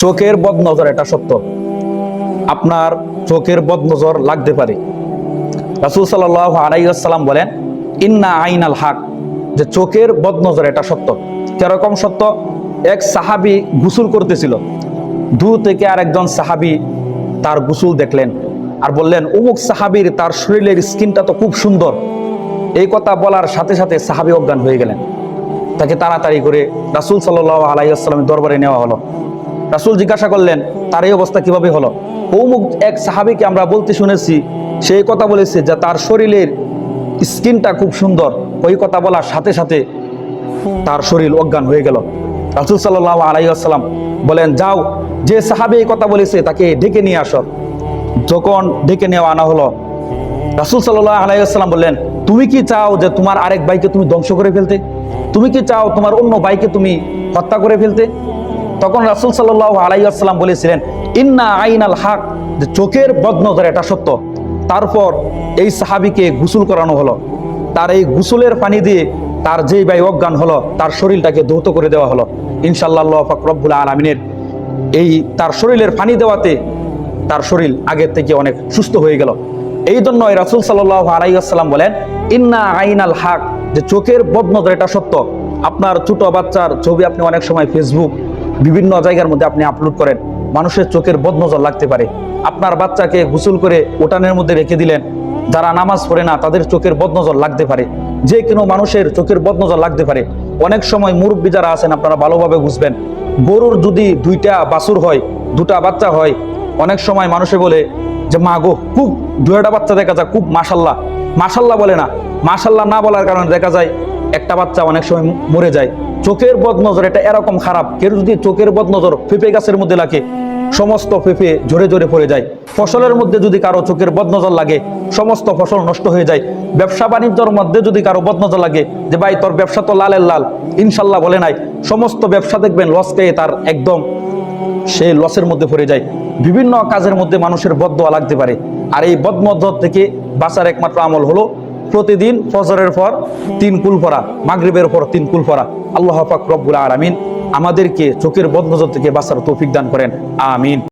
চোখের বদনজর এটা সত্য, আপনার চোখের বদনজর লাগতে পারে। রাসূল সাল্লাল্লাহু আলাইহি ওয়াসাল্লাম বলেন, ইন্না আইনাল হক, যে চোখের বদনজর এটা সত্য। কিরকম সত্য? এক সাহাবী গোসল করতেছিল, দূর থেকে আরেকজন সাহাবী তার গোসল দেখলেন আর বললেন, অমুক সাহাবীর তার শরীরের স্কিনটা তো খুব সুন্দর। এই কথা বলার সাথে সাথে সাহাবী অজ্ঞান হয়ে গেলেন। তাকে তাড়াতাড়ি করে রাসূল সাল্লাল্লাহু আলাইহি ওয়াসাল্লামের দরবারে নেওয়া হলো। রাসূল জিজ্ঞাসা করলেন, তার এই অবস্থা কিভাবে হলো? অমুক এক সাহাবীকে আমরা বলতে শুনেছি, সেই কথা বলেছে যে তার শরীরের স্কিনটা খুব সুন্দর। ওই কথা বলার সাথে সাথে তার শরীর অজ্ঞান হয়ে গেল। রাসূল সাল্লাল্লাহু আলাইহি ওয়াসাল্লাম বলেন, যাও, যে সাহাবী এই কথা বলেছে তাকে ডেকে নিয়ে আসো। যখন ডেকে নেওয়া আনা হলো, রাসূল সাল্লাল্লাহু আলাইহি ওয়াসাল্লাম বললেন, তুমি কি চাও যে তোমার আরেক ভাইকে তুমি ধ্বংস করে ফেলতে? তুমি কি চাও তোমার অন্য ভাইকে তুমি হত্যা করে ফেলতে? তখন রাসূল সাল্লাল্লাহু আলাইহি ওয়াসাল্লাম বলেছিলেন, ইন্না আইনাল হক, যে চোখের বদনজর এটা সত্য। তারপর এই সাহাবীকে গোসল করানো হলো। তার এই গোসলের পানি দিয়ে তার যেই ভাই অজ্ঞান হলো তার শরীরটাকে ধৌত করে দেওয়া হলো। ইনশাআল্লাহ আল্লাহ পাক রব্বুল আলামিনের এই তার শরীরের পানি দেওয়াতে তার শরীর আগের থেকে অনেক সুস্থ হয়ে গেল। এই জন্য রাসূল সাল্লাল্লাহু আলাইহি ওয়াসাল্লাম বলেন, ইন্না আইনাল হক, যে চোখের বদনজর এটা সত্য। আপনার ছোট বাচ্চার ছবি আপনি অনেক সময় ফেসবুক বিভিন্ন জায়গার মধ্যে আপনি আপলোড করেন, মানুষের চোখের বদনজর লাগতে পারে। আপনার বাচ্চাকে গোসল করে উঠানের মধ্যে রেখে দিলেন, যারা নামাজ পড়ে না তাদের চোখের বদনজর লাগতে পারে। যে কোনো মানুষের চোখের বদনজর লাগতে পারে। অনেক সময় মুরব্বী যারা আছেন আপনারা ভালোভাবে বুঝবেন, গরুর যদি দুইটা বাছুর হয়, দুটা বাচ্চা হয়, অনেক সময় মানুষে বলে যে মা গো, খুব দুইটা বাচ্চা দেখা যায়, খুব মাশাল্লাহ। মাশাল্লাহ বলে না, মাশাল্লাহ না বলার কারণে দেখা যায় একটা বাচ্চা অনেক সময় মরে যায়। চোখের বদনজর এটা এরকম খারাপ, কেউ যদি চোখের বদনজর পেঁপে গাছের মধ্যে লাগে, সমস্ত পেঁপে ঝরে ঝরে পড়ে যায়। ফসলের মধ্যে যদি কারো চোখের বদনজর লাগে, সমস্ত ফসল নষ্ট হয়ে যায়। ব্যবসা বাণিজ্যের মধ্যে যদি কারো বদনজর লাগে, যে ভাই তোর ব্যবসা তো লালের লাল, ইনশাল্লাহ বলে নাই, সমস্ত ব্যবসা দেখবেন লস পেয়ে তার একদম সে লসের মধ্যে পড়ে যায়। বিভিন্ন কাজের মধ্যে মানুষের বদদোয়া লাগতে পারে। আর এই বদনজর থেকে বাঁচার একমাত্র আমল হলো প্রতিদিন ফজরের পর 3 কুল পড়া, মাগরিবের পর 3 কুল পড়া। আল্লাহ পাক রব্বুল আলামিন আমাদেরকে চোখের বদনজর থেকে বাঁচার তৌফিক দান করেন, আমিন।